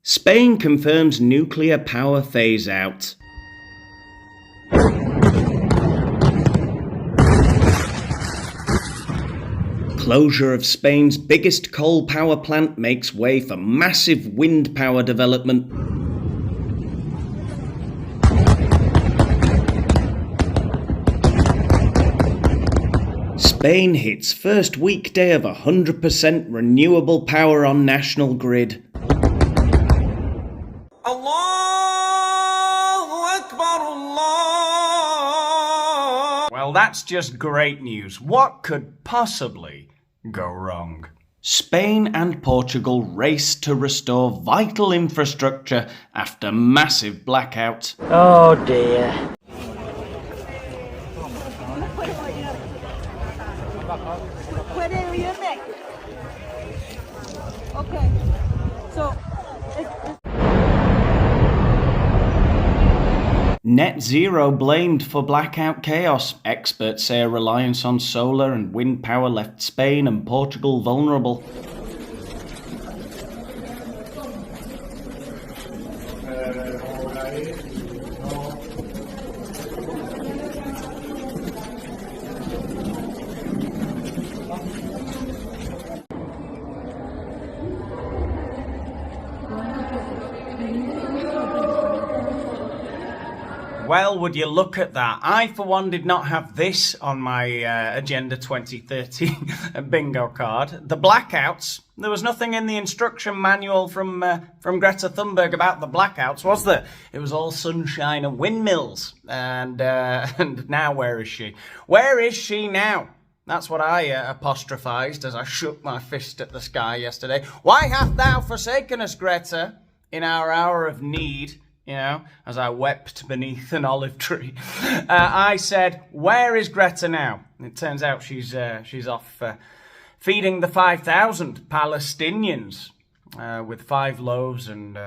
Spain confirms nuclear power phase-out. Closure of Spain's biggest coal power plant makes way for massive wind power development. Spain hits first weekday of 100% renewable power on national grid. Allahu Akbar, Allah. Well, that's just great news. What could possibly go wrong? Spain and Portugal race to restore vital infrastructure after massive blackout. Oh dear. Okay, so Net zero blamed for blackout chaos. Experts say a reliance on solar and wind power left Spain and Portugal vulnerable. Well, would you look at that? I, for one, did not have this on my Agenda 2030 bingo card. The blackouts. There was nothing in the instruction manual from Greta Thunberg about the blackouts, was there? It was all sunshine and windmills. And now where is she? Where is she now? That's what I apostrophised as I shook my fist at the sky yesterday. Why hast thou forsaken us, Greta, in our hour of need? You know, as I wept beneath an olive tree. I said, where is Greta now? It turns out she's off feeding the 5,000 Palestinians with 5 loaves and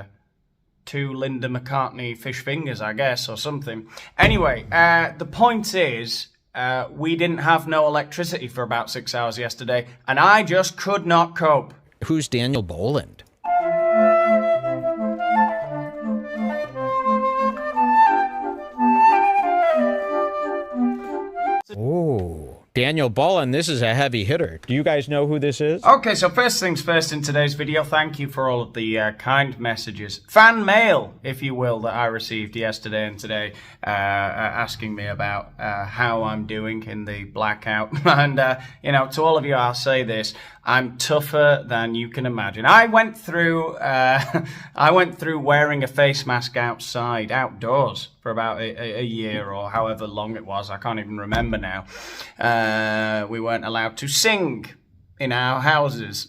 2 Linda McCartney fish fingers, I guess, or something. Anyway, the point is, we didn't have no electricity for about 6 hours yesterday, and I just could not cope. Who's Daniel Boland? Oh, Daniel Boland, this is a heavy hitter. Do you guys know who this is? Okay, so first things first in today's video, thank you for all of the kind messages. Fan mail, if you will, that I received yesterday and today, asking me about how I'm doing in the blackout. And, you know, to all of you, I'll say this. I'm tougher than you can imagine. I went through wearing a face mask outdoors, for about a year or however long it was. I can't even remember now. We weren't allowed to sing in our houses.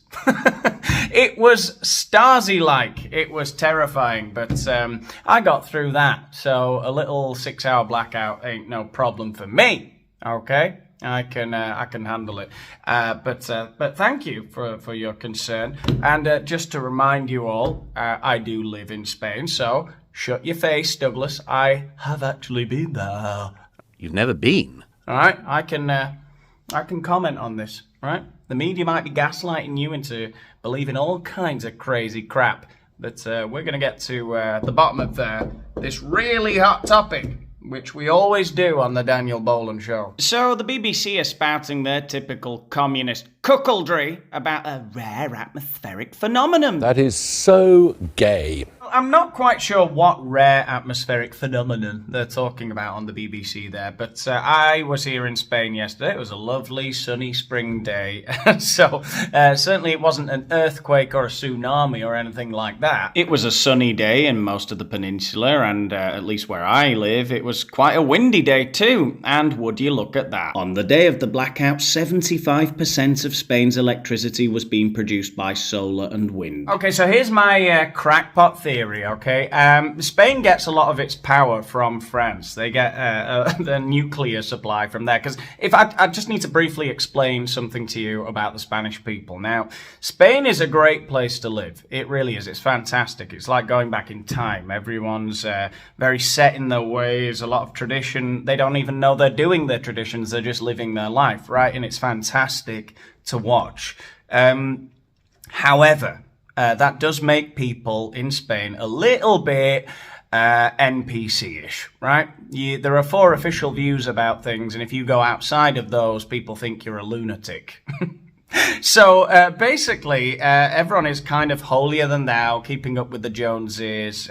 It was Stasi-like. It was terrifying, but I got through that. So a little 6-hour blackout ain't no problem for me. Okay. I can handle it, but thank you for your concern. And just to remind you all, I do live in Spain, so shut your face, Douglas. I have actually been there. You've never been? All right, I can comment on this. Right, the media might be gaslighting you into believing all kinds of crazy crap, but we're gonna get to the bottom of this really hot topic, which we always do on the Daniel Boland Show. So the BBC are spouting their typical communist cuckoldry about a rare atmospheric phenomenon. That is so gay. I'm not quite sure what rare atmospheric phenomenon they're talking about on the BBC there, but I was here in Spain yesterday. It was a lovely sunny spring day, so certainly it wasn't an earthquake or a tsunami or anything like that. It was a sunny day in most of the peninsula, and at least where I live, it was quite a windy day too, and would you look at that. On the day of the blackout, 75% of Spain's electricity was being produced by solar and wind. Okay, so here's my crackpot theory. Okay, Spain gets a lot of its power from France. They get the nuclear supply from there. Because if I just need to briefly explain something to you about the Spanish people. Now, Spain is a great place to live. It really is. It's fantastic. It's like going back in time. Everyone's very set in their ways. A lot of tradition. They don't even know they're doing their traditions. They're just living their life, right? And it's fantastic to watch. However, that does make people in Spain a little bit NPC-ish, right? There are 4 official views about things, and if you go outside of those, people think you're a lunatic. So basically, everyone is kind of holier than thou, keeping up with the Joneses,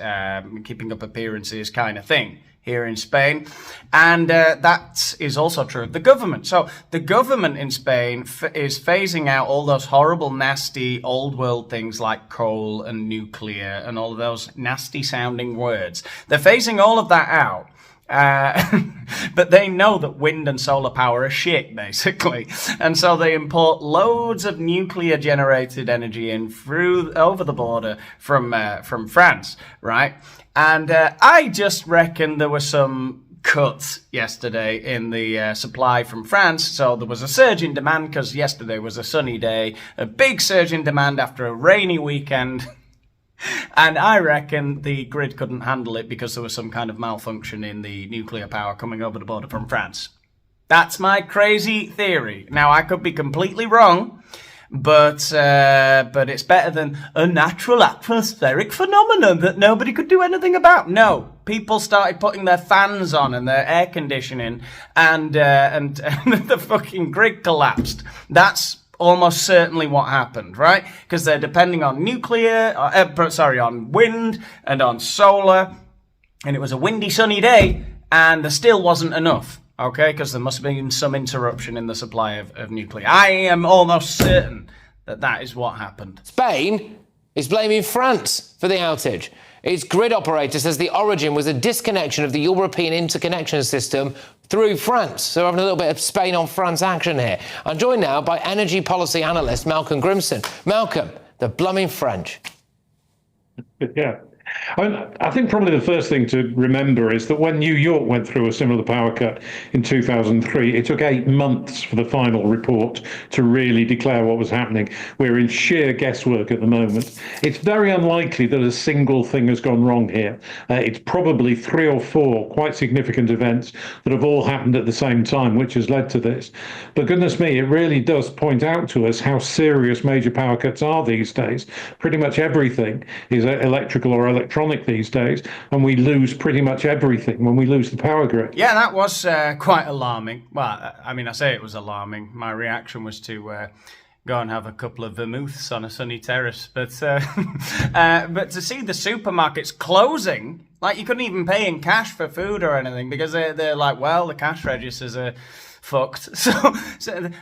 keeping up appearances kind of thing here in Spain. And that is also true of the government. So the government in Spain is phasing out all those horrible, nasty, old world things like coal and nuclear and all of those nasty sounding words. They're phasing all of that out. But they know that wind and solar power are shit, basically. And so they import loads of nuclear generated energy in over the border from France, right? And I just reckon there were some cuts yesterday in the supply from France. So there was a surge in demand because yesterday was a sunny day, a big surge in demand after a rainy weekend. And I reckon the grid couldn't handle it because there was some kind of malfunction in the nuclear power coming over the border from France. That's my crazy theory. Now, I could be completely wrong, but it's better than a natural atmospheric phenomenon that nobody could do anything about. No, people started putting their fans on and their air conditioning, and the fucking grid collapsed. That's almost certainly what happened, right? Because they're depending on on wind and on solar, and it was a windy, sunny day, and there still wasn't enough, okay? Because there must have been some interruption in the supply of nuclear. I am almost certain that is what happened. Spain is blaming France for the outage. Its grid operator says the origin was a disconnection of the European interconnection system through France. So we're having a little bit of Spain on France action here. I'm joined now by energy policy analyst Malcolm Grimson. Malcolm, the blooming French. Yeah. I think probably the first thing to remember is that when New York went through a similar power cut in 2003, it took 8 months for the final report to really declare what was happening. We're in sheer guesswork at the moment. It's very unlikely that a single thing has gone wrong here. It's probably 3 or 4 quite significant events that have all happened at the same time, which has led to this. But goodness me, it really does point out to us how serious major power cuts are these days. Pretty much everything is electrical or electronic these days, and we lose pretty much everything when we lose the power grid. Yeah, that was quite alarming. Well, I mean, I say it was alarming. My reaction was to go and have a couple of vermouths on a sunny terrace. But but to see the supermarkets closing, like you couldn't even pay in cash for food or anything because they're like, well, the cash registers are fucked. So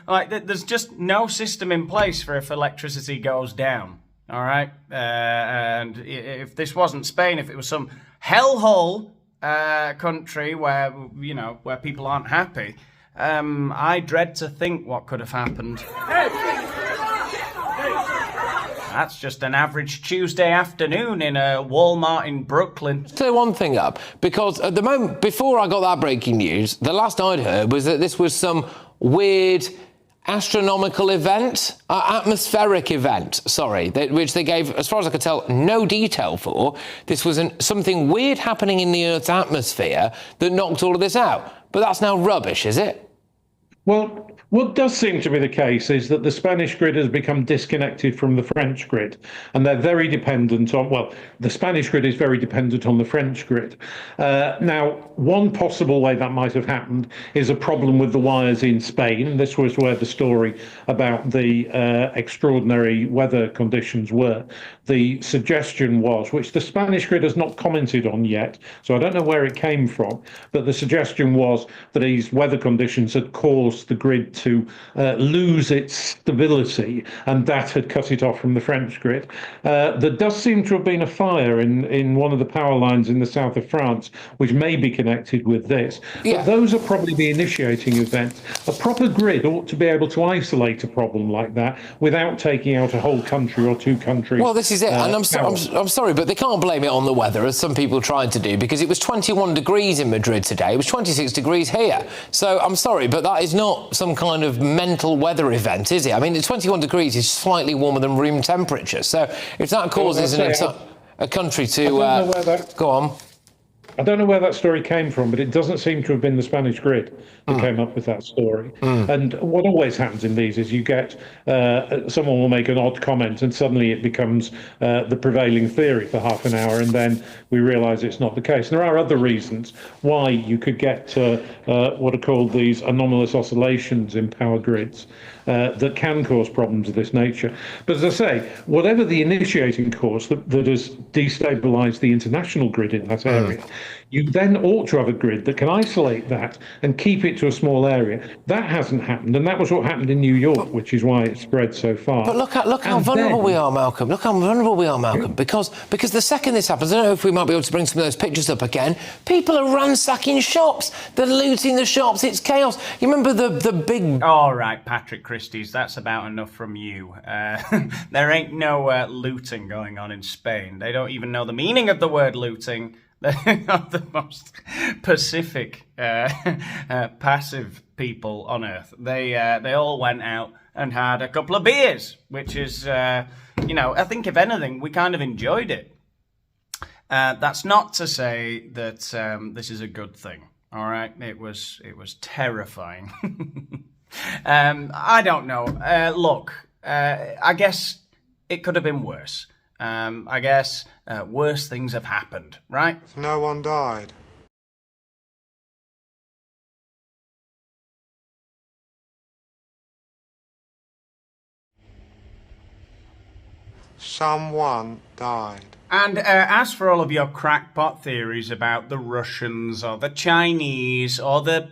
like, there's just no system in place for if electricity goes down. All right, and if this wasn't Spain, if it was some hellhole country where people aren't happy, I dread to think what could have happened. That's just an average Tuesday afternoon in a Walmart in Brooklyn. Clear one thing up, because at the moment, before I got that breaking news, the last I'd heard was that this was some weird astronomical event, atmospheric event, which they gave, as far as I could tell, no detail for. This was something weird happening in the Earth's atmosphere that knocked all of this out. But that's now rubbish, is it? Well, what does seem to be the case is that the Spanish grid has become disconnected from the French grid, and they're very dependent on, well, the Spanish grid is very dependent on the French grid. Now, one possible way that might have happened is a problem with the wires in Spain. This was where the story about the extraordinary weather conditions were. The suggestion was, which the Spanish grid has not commented on yet, so I don't know where it came from, but the suggestion was that these weather conditions had caused the grid to lose its stability, and that had cut it off from the French grid. There does seem to have been a fire in one of the power lines in the south of France, which may be connected with this. Yeah. But those are probably the initiating events. A proper grid ought to be able to isolate a problem like that without taking out a whole country or 2 countries. Well, this is it, and I'm sorry, but they can't blame it on the weather, as some people tried to do, because it was 21 degrees in Madrid today. It was 26 degrees here. So I'm sorry, but that is not some kind of mental weather event, is it? I mean, the 21 degrees is slightly warmer than room temperature. So if that causes a country to... I don't know where that... Go on. I don't know where that story came from, but it doesn't seem to have been the Spanish grid that came up with that story. And what always happens in these is you get someone will make an odd comment, and suddenly it becomes the prevailing theory for half an hour, and then we realise it's not the case. And there are other reasons why you could get what are called these anomalous oscillations in power grids that can cause problems of this nature. But as I say, whatever the initiating cause that has destabilised the international grid in that area, you then ought to have a grid that can isolate that and keep it to a small area. That hasn't happened, and that was what happened in New York, which is why it spread so far. But look how vulnerable we are, Malcolm. Look how vulnerable we are, Malcolm. Because the second this happens, I don't know if we might be able to bring some of those pictures up again. People are ransacking shops. They're looting the shops. It's chaos. You remember the big... All right, Patrick Christie's, that's about enough from you. There ain't no looting going on in Spain. They don't even know the meaning of the word looting. They're not the most pacific, passive people on earth. They all went out and had a couple of beers, which is, I think if anything, we kind of enjoyed it. That's not to say that this is a good thing. All right, it was terrifying. I don't know. Look, I guess it could have been worse. I guess worse things have happened, right? No one died. Someone died. And as for all of your crackpot theories about the Russians or the Chinese or the...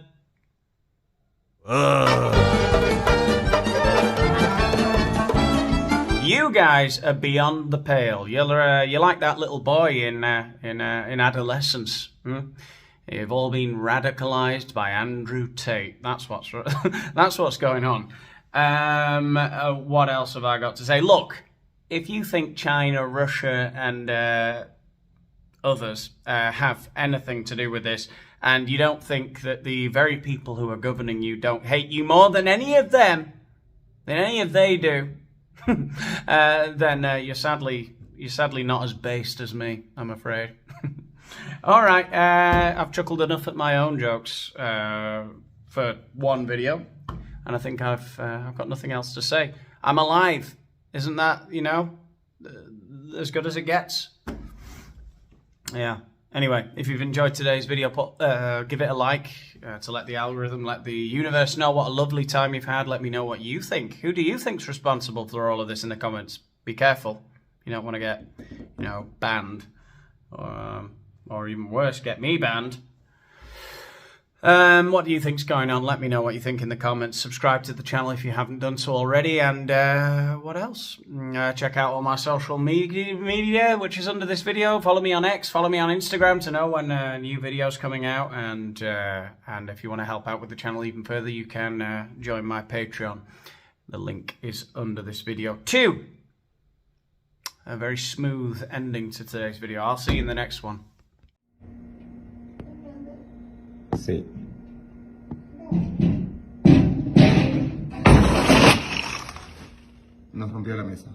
You guys are beyond the pale. You're like that little boy in adolescence. You've all been radicalized by Andrew Tate. That's what's going on. What else have I got to say? Look, if you think China, Russia, and others have anything to do with this, and you don't think that the very people who are governing you don't hate you more than any of them, than any of they do, then you're sadly not as based as me, I'm afraid. All right, I've chuckled enough at my own jokes for one video, and I think I've got nothing else to say. I'm alive. Isn't that, as good as it gets? Yeah. Anyway, if you've enjoyed today's video, give it a like to let the algorithm, let the universe know what a lovely time you've had. Let me know what you think. Who do you think's responsible for all of this in the comments? Be careful. You don't want to get, banned. Or even worse, get me banned. What do you think's going on? Let me know what you think in the comments. Subscribe to the channel if you haven't done so already. And what else? Check out all my social media, which is under this video. Follow me on X. Follow me on Instagram to know when new videos coming out. And if you want to help out with the channel even further, you can join my Patreon. The link is under this video too. A very smooth ending to today's video. I'll see you in the next one. Sí. Nos rompió la mesa.